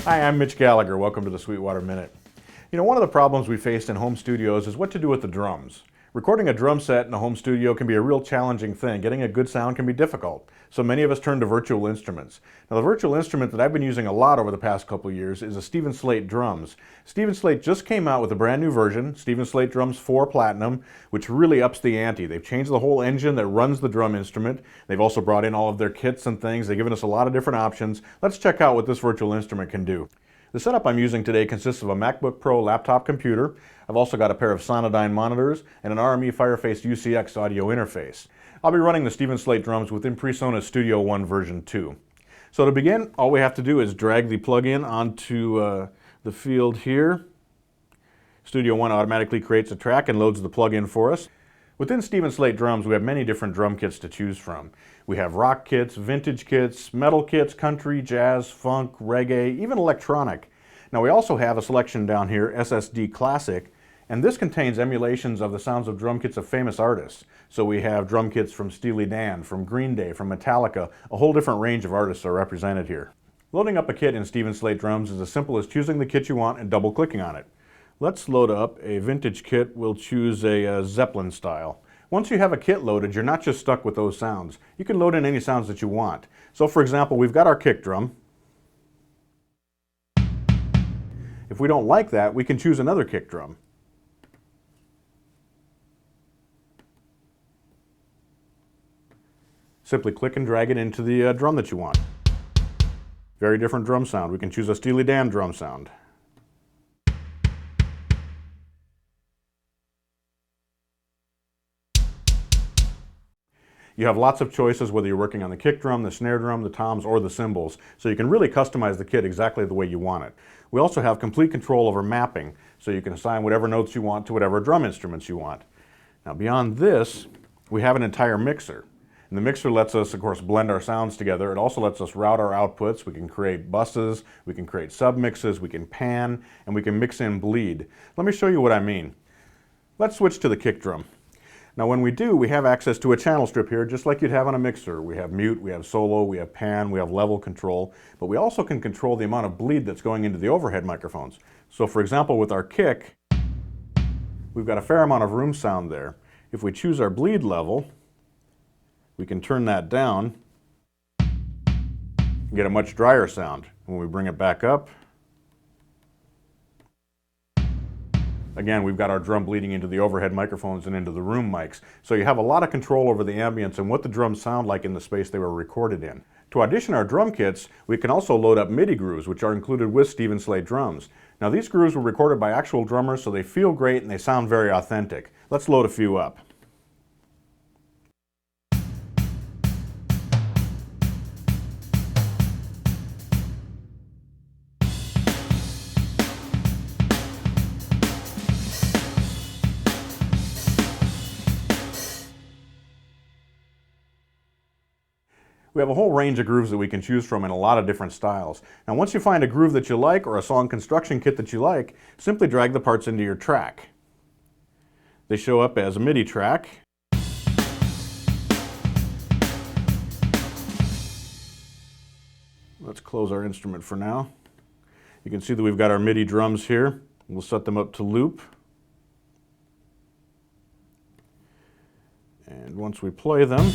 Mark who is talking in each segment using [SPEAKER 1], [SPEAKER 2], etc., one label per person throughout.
[SPEAKER 1] Hi, I'm Mitch Gallagher. Welcome to the Sweetwater Minute. You know, one of the problems we faced in home studios is what to do with the drums. Recording a drum set in a home studio can be a real challenging thing. Getting a good sound can be difficult. So many of us turn to virtual instruments. Now, the virtual instrument that I've been using a lot over the past couple of years is a Stephen Slate drums. Stephen Slate just came out with a brand new version, Stephen Slate Drums 4 Platinum, which really ups the ante. They've changed the whole engine that runs the drum instrument. They've also brought in all of their kits and things. They've given us a lot of different options. Let's check out what this virtual instrument can do. The setup I'm using today consists of a MacBook Pro laptop computer. I've also got a pair of Sonodyne monitors and an RME Fireface UCX audio interface. I'll be running the Stephen Slate drums within PreSonus Studio One version 2. So to begin, all we have to do is drag the plug-in onto the field here. Studio One automatically creates a track and loads the plug-in for us. Within Stephen Slate drums, we have many different drum kits to choose from. We have rock kits, vintage kits, metal kits, country, jazz, funk, reggae, even electronic. Now we also have a selection down here, SSD Classic, and this contains emulations of the sounds of drum kits of famous artists. So we have drum kits from Steely Dan, from Green Day, from Metallica, a whole different range of artists are represented here. Loading up a kit in Stephen Slate drums is as simple as choosing the kit you want and double-clicking on it. Let's load up a vintage kit. We'll choose a Zeppelin style. Once you have a kit loaded, you're not just stuck with those sounds. You can load in any sounds that you want. So for example, we've got our kick drum. If we don't like that, we can choose another kick drum. Simply click and drag it into the drum that you want. Very different drum sound. We can choose a Steely Dan drum sound. You have lots of choices whether you're working on the kick drum, the snare drum, the toms, or the cymbals, so you can really customize the kit exactly the way you want it. We also have complete control over mapping, so you can assign whatever notes you want to whatever drum instruments you want. Now beyond this, we have an entire mixer. And the mixer lets us, of course, blend our sounds together. It also lets us route our outputs. We can create buses, we can create submixes, we can pan, and we can mix in bleed. Let me show you what I mean. Let's switch to the kick drum. Now when we do, we have access to a channel strip here, just like you'd have on a mixer. We have mute, we have solo, we have pan, we have level control, but we also can control the amount of bleed that's going into the overhead microphones. So for example, with our kick, we've got a fair amount of room sound there. If we choose our bleed level, we can turn that down and get a much drier sound. When we bring it back up, again, we've got our drum bleeding into the overhead microphones and into the room mics. So you have a lot of control over the ambience and what the drums sound like in the space they were recorded in. To audition our drum kits, we can also load up MIDI grooves, which are included with Stephen Slate drums. Now these grooves were recorded by actual drummers, so they feel great and they sound very authentic. Let's load a few up. We have a whole range of grooves that we can choose from in a lot of different styles. Now once you find a groove that you like or a song construction kit that you like, simply drag the parts into your track. They show up as a MIDI track. Let's close our instrument for now. You can see that we've got our MIDI drums here. We'll set them up to loop. And once we play them,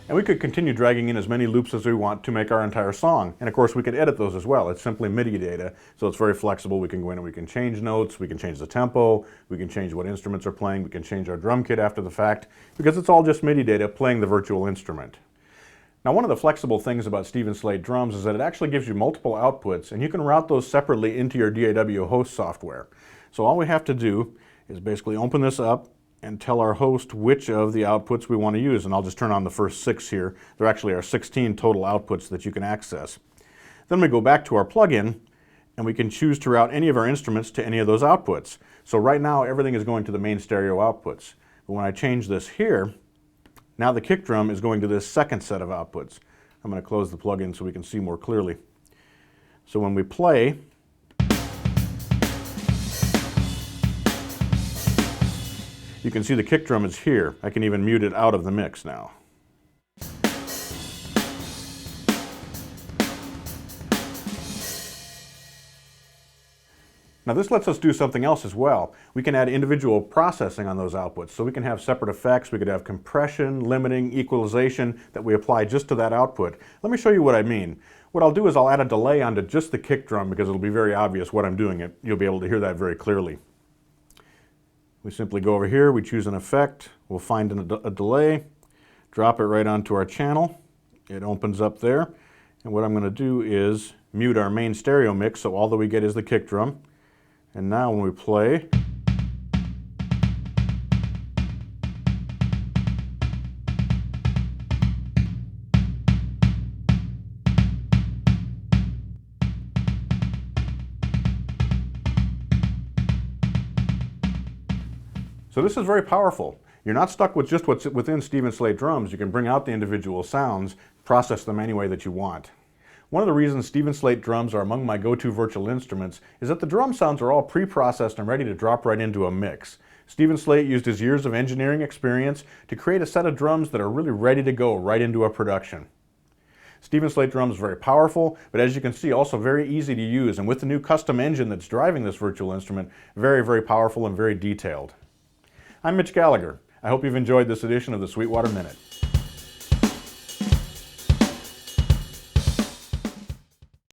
[SPEAKER 1] and we could continue dragging in as many loops as we want to make our entire song. And of course we could edit those as well. It's simply MIDI data, so it's very flexible. We can go in and we can change notes, we can change the tempo, we can change what instruments are playing, we can change our drum kit after the fact, because it's all just MIDI data playing the virtual instrument. Now one of the flexible things about Stephen Slate drums is that it actually gives you multiple outputs, and you can route those separately into your DAW host software. So all we have to do is basically open this up and tell our host which of the outputs we want to use. And I'll just turn on the first 6 here. There actually are 16 total outputs that you can access. Then we go back to our plugin and we can choose to route any of our instruments to any of those outputs. So right now everything is going to the main stereo outputs. But when I change this here, now the kick drum is going to this second set of outputs. I'm going to close the plugin so we can see more clearly. So when we play, You can see the kick drum is here. I can even mute it out of the mix now. Now this lets us do something else as well. We can add individual processing on those outputs. So we can have separate effects, we could have compression, limiting, equalization that we apply just to that output. Let me show you what I mean. What I'll do is I'll add a delay onto just the kick drum because it'll be very obvious what I'm doing. You'll be able to hear that very clearly. We simply go over here, we choose an effect, we'll find a delay, drop it right onto our channel. It opens up there. And what I'm going to do is mute our main stereo mix so all that we get is the kick drum. And now when we play, so this is very powerful. You're not stuck with just what's within Stephen Slate drums. You can bring out the individual sounds, process them any way that you want. One of the reasons Stephen Slate drums are among my go-to virtual instruments is that the drum sounds are all pre-processed and ready to drop right into a mix. Stephen Slate used his years of engineering experience to create a set of drums that are really ready to go right into a production. Stephen Slate drums are very powerful, but as you can see, also very easy to use, and with the new custom engine that's driving this virtual instrument, very, very powerful and very detailed. I'm Mitch Gallagher. I hope you've enjoyed this edition of the Sweetwater Minute.